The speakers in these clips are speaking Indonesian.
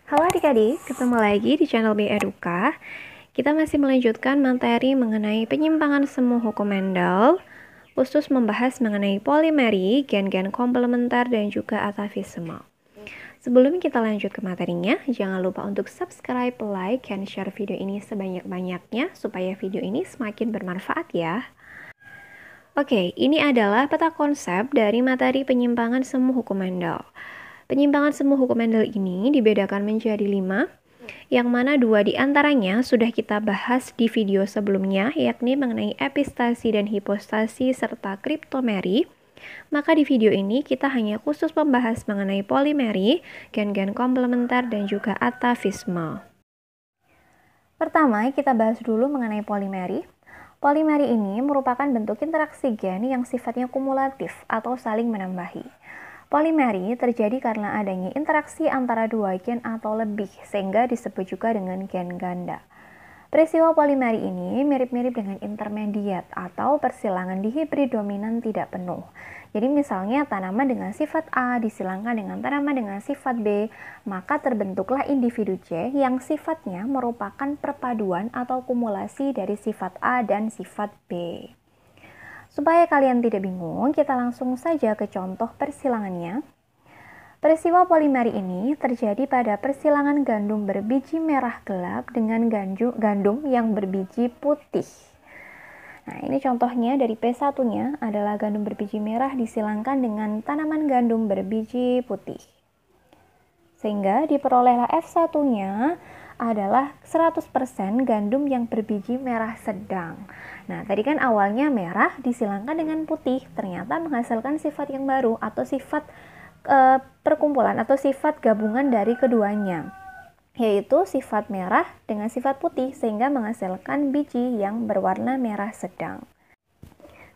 Halo adik-adik, ketemu lagi di channel B Eduka. Kita masih melanjutkan materi mengenai penyimpangan semu hukum Mendel, khusus membahas mengenai polimeri, gen-gen komplementer, dan juga atavisme. Sebelum kita lanjut ke materinya, jangan lupa untuk subscribe, like, dan share video ini sebanyak-banyaknya supaya video ini semakin bermanfaat ya. Oke, ini adalah peta konsep dari materi penyimpangan semu hukum Mendel. Penyimpangan semu hukum Mendel ini dibedakan menjadi 5, yang mana 2 diantaranya sudah kita bahas di video sebelumnya, yakni mengenai epistasi dan hipostasi serta kriptomeri. Maka di video ini kita hanya khusus membahas mengenai polimeri, gen-gen komplementer, dan juga atavisme. Pertama, kita bahas dulu mengenai polimeri. Polimeri ini merupakan bentuk interaksi gen yang sifatnya kumulatif atau saling menambahi. Polimeri terjadi karena adanya interaksi antara dua gen atau lebih, sehingga disebut juga dengan gen ganda. Peristiwa polimeri ini mirip-mirip dengan intermediat atau persilangan dihibrid dominan tidak penuh. Jadi misalnya tanaman dengan sifat A disilangkan dengan tanaman dengan sifat B, maka terbentuklah individu C yang sifatnya merupakan perpaduan atau kumulasi dari sifat A dan sifat B. Supaya kalian tidak bingung, kita langsung saja ke contoh persilangannya. Peristiwa polimeri ini terjadi pada persilangan gandum berbiji merah gelap dengan gandum yang berbiji putih. Nah, ini contohnya dari P1-nya adalah gandum berbiji merah disilangkan dengan tanaman gandum berbiji putih. Sehingga diperolehlah F1-nya adalah 100% gandum yang berbiji merah sedang. Nah, tadi kan awalnya merah disilangkan dengan putih, ternyata menghasilkan sifat yang baru atau sifat perkumpulan atau sifat gabungan dari keduanya, yaitu sifat merah dengan sifat putih, sehingga menghasilkan biji yang berwarna merah sedang.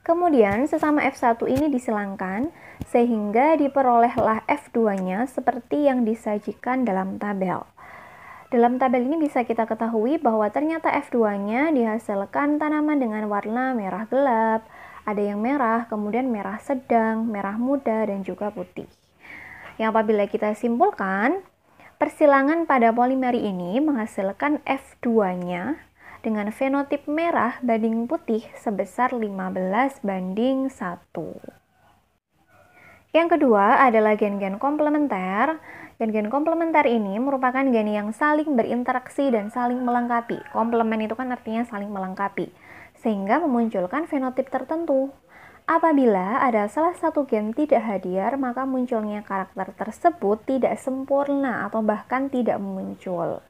Kemudian sesama F1 ini disilangkan sehingga diperolehlah F2-nya seperti yang disajikan dalam tabel. Dalam tabel ini bisa kita ketahui bahwa ternyata F2-nya dihasilkan tanaman dengan warna merah gelap, ada yang merah, kemudian merah sedang, merah muda, dan juga putih. Yang apabila kita simpulkan, persilangan pada polimeri ini menghasilkan F2-nya dengan fenotip merah banding putih sebesar 15:1. Yang kedua adalah gen-gen komplementer. Gen-gen komplementer ini merupakan gen yang saling berinteraksi dan saling melengkapi. Komplement itu kan artinya saling melengkapi, sehingga memunculkan fenotip tertentu. Apabila ada salah satu gen tidak hadir, maka munculnya karakter tersebut tidak sempurna atau bahkan tidak muncul.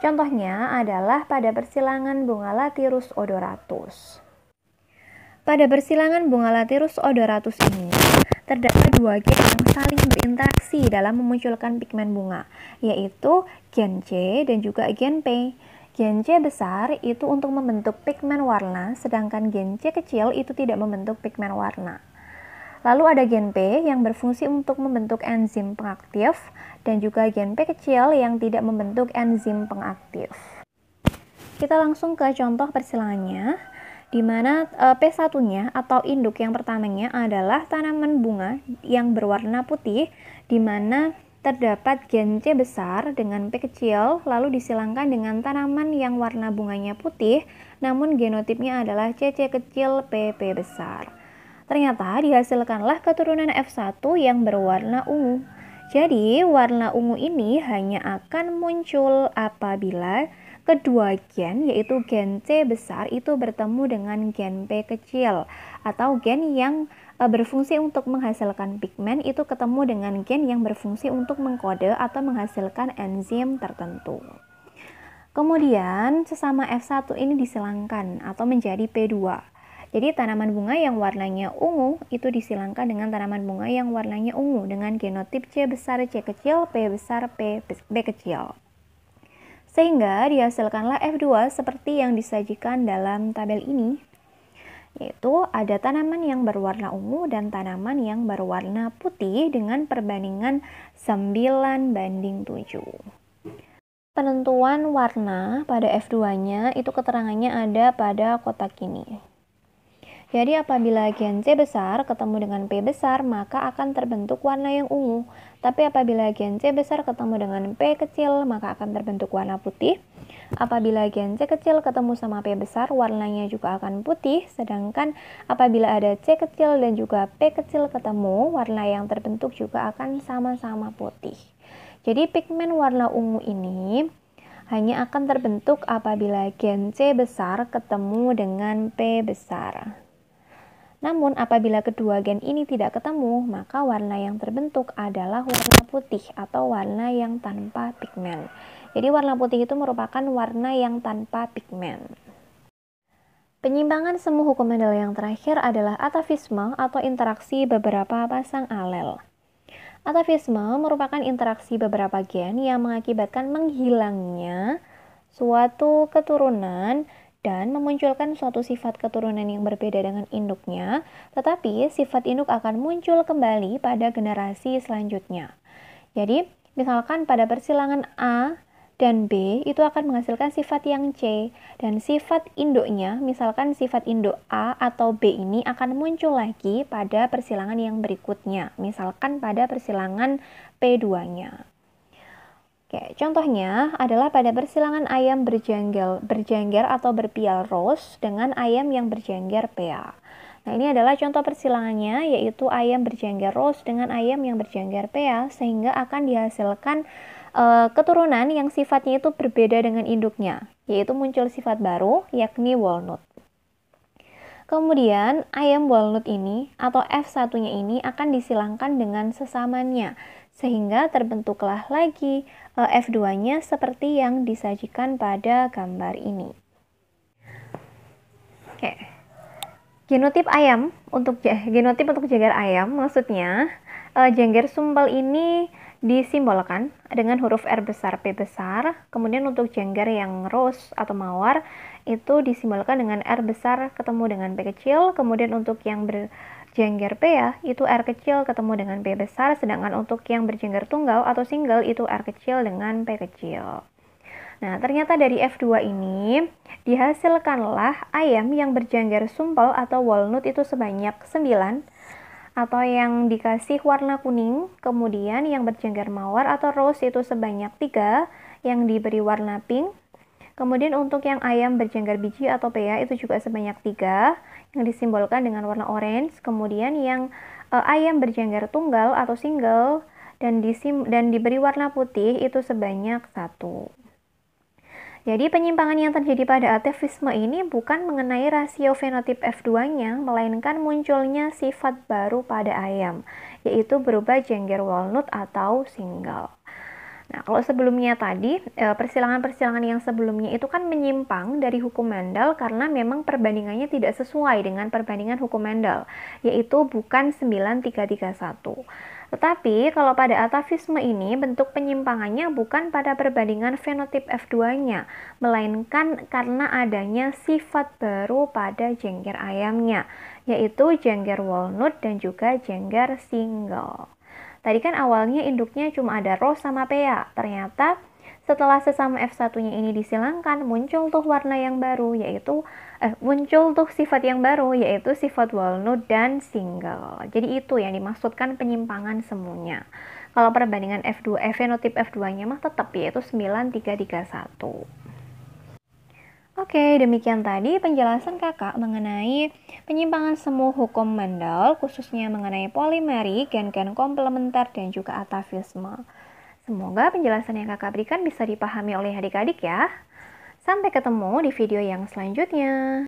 Contohnya adalah pada persilangan bunga Lathyrus odoratus. Pada persilangan bunga Lathyrus odoratus ini, terdapat dua gen yang saling berinteraksi dalam memunculkan pigmen bunga, yaitu gen C dan juga gen P. Gen C besar itu untuk membentuk pigmen warna, sedangkan gen C kecil itu tidak membentuk pigmen warna. Lalu ada gen P yang berfungsi untuk membentuk enzim pengaktif, dan juga gen P kecil yang tidak membentuk enzim pengaktif. Kita langsung ke contoh persilangannya, di mana P1-nya atau induk yang pertamanya adalah tanaman bunga yang berwarna putih, di mana terdapat gen C besar dengan P kecil, lalu disilangkan dengan tanaman yang warna bunganya putih, namun genotipnya adalah CC kecil PP besar. Ternyata dihasilkanlah keturunan F1 yang berwarna ungu. Jadi, warna ungu ini hanya akan muncul apabila kedua gen, yaitu gen C besar, itu bertemu dengan gen P kecil, atau gen yang berfungsi untuk menghasilkan pigmen itu ketemu dengan gen yang berfungsi untuk mengkode atau menghasilkan enzim tertentu. Kemudian sesama F1 ini disilangkan atau menjadi P2. Jadi tanaman bunga yang warnanya ungu itu disilangkan dengan tanaman bunga yang warnanya ungu dengan genotip C besar C kecil, P besar P kecil. Sehingga dihasilkanlah F2 seperti yang disajikan dalam tabel ini, yaitu ada tanaman yang berwarna ungu dan tanaman yang berwarna putih dengan perbandingan 9:7. Penentuan warna pada F2-nya itu keterangannya ada pada kotak ini. Jadi apabila gen C besar ketemu dengan P besar, maka akan terbentuk warna yang ungu. Tapi apabila gen C besar ketemu dengan P kecil, maka akan terbentuk warna putih. Apabila gen C kecil ketemu sama P besar, warnanya juga akan putih. Sedangkan apabila ada C kecil dan juga P kecil ketemu, warna yang terbentuk juga akan sama-sama putih. Jadi pigmen warna ungu ini hanya akan terbentuk apabila gen C besar ketemu dengan P besar. Namun apabila kedua gen ini tidak ketemu, maka warna yang terbentuk adalah warna putih atau warna yang tanpa pigmen. Jadi warna putih itu merupakan warna yang tanpa pigmen. Penyimpangan semu hukum Mendel yang terakhir adalah atavisme atau interaksi beberapa pasang alel. Atavisme merupakan interaksi beberapa gen yang mengakibatkan menghilangnya suatu keturunan dan memunculkan suatu sifat keturunan yang berbeda dengan induknya, tetapi sifat induk akan muncul kembali pada generasi selanjutnya. Jadi, misalkan pada persilangan A dan B itu akan menghasilkan sifat yang C, dan sifat induknya, misalkan sifat induk A atau B ini akan muncul lagi pada persilangan yang berikutnya, misalkan pada persilangan P2-nya. Oke, contohnya adalah pada persilangan ayam berjengger atau berpial ros dengan ayam yang berjengger pea. Nah, ini adalah contoh persilangannya, yaitu ayam berjengger ros dengan ayam yang berjengger pea, sehingga akan dihasilkan keturunan yang sifatnya itu berbeda dengan induknya, yaitu muncul sifat baru, yakni walnut. Kemudian ayam walnut ini atau F1-nya ini akan disilangkan dengan sesamanya, sehingga terbentuklah lagi F2-nya seperti yang disajikan pada gambar ini. Oke. Genotip untuk jengger ayam, maksudnya jengger sumpel ini disimbolkan dengan huruf R besar, P besar. Kemudian untuk jengger yang ros atau mawar itu disimbolkan dengan R besar ketemu dengan P kecil. Kemudian untuk yang berjengger pea itu R kecil ketemu dengan P besar. Sedangkan untuk yang berjengger tunggal atau single itu R kecil dengan P kecil. Nah, ternyata dari F2 ini dihasilkanlah ayam yang berjengger sumpel atau walnut itu sebanyak 9, atau yang dikasih warna kuning. Kemudian yang berjengger mawar atau rose itu sebanyak 3, yang diberi warna pink. Kemudian untuk yang ayam berjengger biji atau pea itu juga sebanyak 3, yang disimbolkan dengan warna orange. Kemudian yang ayam berjengger tunggal atau single dan diberi warna putih itu sebanyak 1. Jadi penyimpangan yang terjadi pada atavisme ini bukan mengenai rasio fenotip F2-nya, melainkan munculnya sifat baru pada ayam, yaitu berubah jengger walnut atau single. Nah, kalau sebelumnya tadi, persilangan-persilangan yang sebelumnya itu kan menyimpang dari hukum Mendel karena memang perbandingannya tidak sesuai dengan perbandingan hukum Mendel, yaitu bukan 9331. Tetapi kalau pada atavisme ini bentuk penyimpangannya bukan pada perbandingan fenotip F2-nya, melainkan karena adanya sifat baru pada jengger ayamnya, yaitu jengger walnut dan juga jengger single. Tadi kan awalnya induknya cuma ada ros sama pea, ternyata setelah sesama F1-nya ini disilangkan, muncul tuh warna yang baru, yaitu muncul tuh sifat yang baru, yaitu sifat walnut dan single. Jadi itu yang dimaksudkan penyimpangan semuanya. Kalau perbandingan fenotip F2-nya mah tetap, yaitu 9331. Oke, demikian tadi penjelasan kakak mengenai penyimpangan semu hukum Mendel, khususnya mengenai polimeri, gen-gen komplementer, dan juga atavisme. Semoga penjelasan yang kakak berikan bisa dipahami oleh adik-adik ya. Sampai ketemu di video yang selanjutnya.